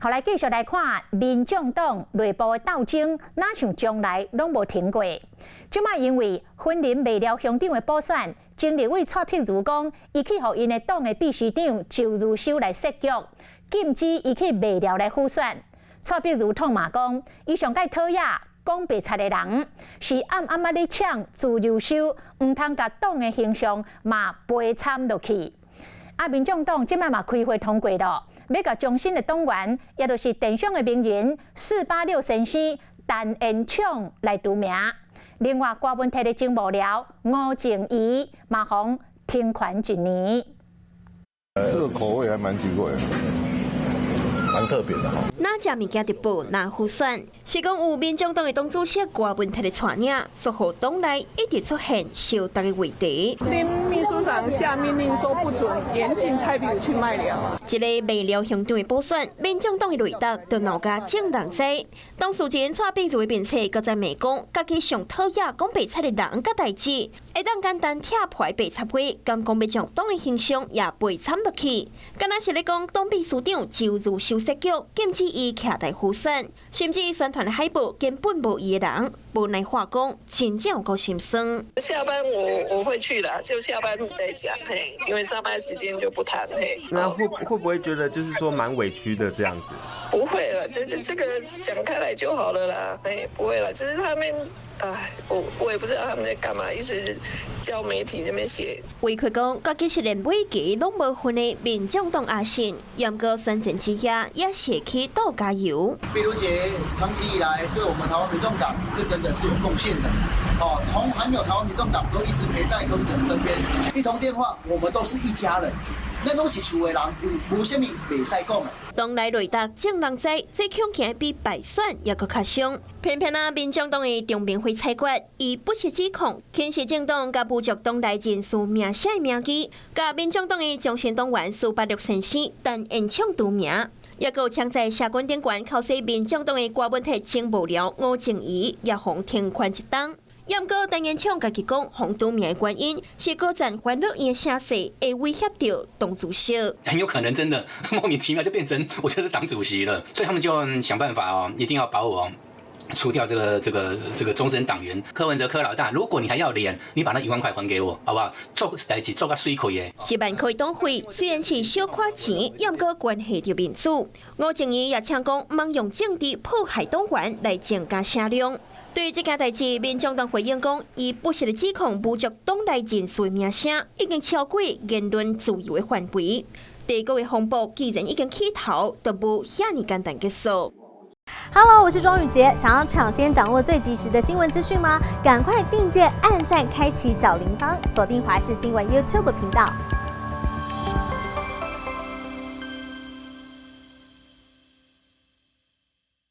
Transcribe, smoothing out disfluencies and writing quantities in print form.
后来继续来看民众党内部的斗争，哪像从来拢无停过。即摆因为分林未了乡长的补选，前立委蔡碧如讲，伊去互因的党的秘书长周如修来设局，禁止伊去未了来辅选。蔡碧如痛骂讲，伊上届讨厌讲白贼的人，是暗暗咧抢自由修，唔通甲党的形象嘛陪参落去。民众党即摆嘛开会通过了，要甲中心的党员，也就是电商的名人486先生陈延昌来除名。另外，郭文泰的政幕僚吴静怡马上停权1年。这个口味还蛮奇怪的。蛮特别的哈。哪只物件直报哪互选，是讲有民众党的党主席郭文泰的带领，说好党内一直出现小党的问题。林秘书长下命令说不准严禁蔡壁如去卖寮。一个未了乡长的补选，民众党的内斗就闹甲正人济。当事人蔡壁如的辩册，搁在美讲，家己上讨厌讲白贼的人甲代志，会当简单拆破白贼会，敢讲要将党的形象也背参落去。敢若是咧讲党秘书长周如修设局，禁止伊徛在辅选，甚至宣传的海报根本无伊的人，无奈话讲，真正有够心酸。下班我会去的，就下班再讲，嘿，因为上班时间就不谈，嘿。那会不会觉得就是说蛮委屈的这样子？不会了，这个讲开来就好了啦，哎，不会了，只是他们，我也不知道他们在干嘛，一直叫媒体那边写。为佢讲，家己是连每期拢无份的民众党阿信，严格宣传之下，也写去倒加油。碧如姐长期以来对我们台湾民众党是真的是有贡献的，从还没有台湾民众党都一直陪在柯文哲的身边，一通电话，我们都是一家人。咱拢是厝的人，无啥物袂使讲的。党内内斗正人济，这恐惊比败选也搁较凶。偏偏民众党的中评会裁决，以不实指控轻视政党甲侮辱党内人士名声的名义，甲民众党的中心党员486先生陈延昌除名。也有抢在社群顶悬靠死民众党的郭文泰政幕僚吴静怡，也互停权1档。严哥陈延昌家己讲，红除名的原因是高赞欢乐因声势会威胁到党主席，很有可能真的莫名其妙就变成我就是党主席了，所以他们就想办法一定要把我除掉这个终身党员柯文哲柯老大。如果你还要脸，你把那1万块还给我，好不好？做代志做个水亏的。1万块党费虽然是小块钱，严哥关系到民主。吴静怡也呛讲，妄用政治迫害党员来增加声量。对于这件代志，民众党回应讲，以不实的指控侮辱党内人士名声，已经超过言论自由的范围。第2个月风暴既然已经起头，就无遐尼简单结束。Hello， 我是庄宇杰，想要抢先掌握最及时的新闻资讯吗？赶快订阅、按赞、开启小铃铛，锁定华视新闻 YouTube 频道。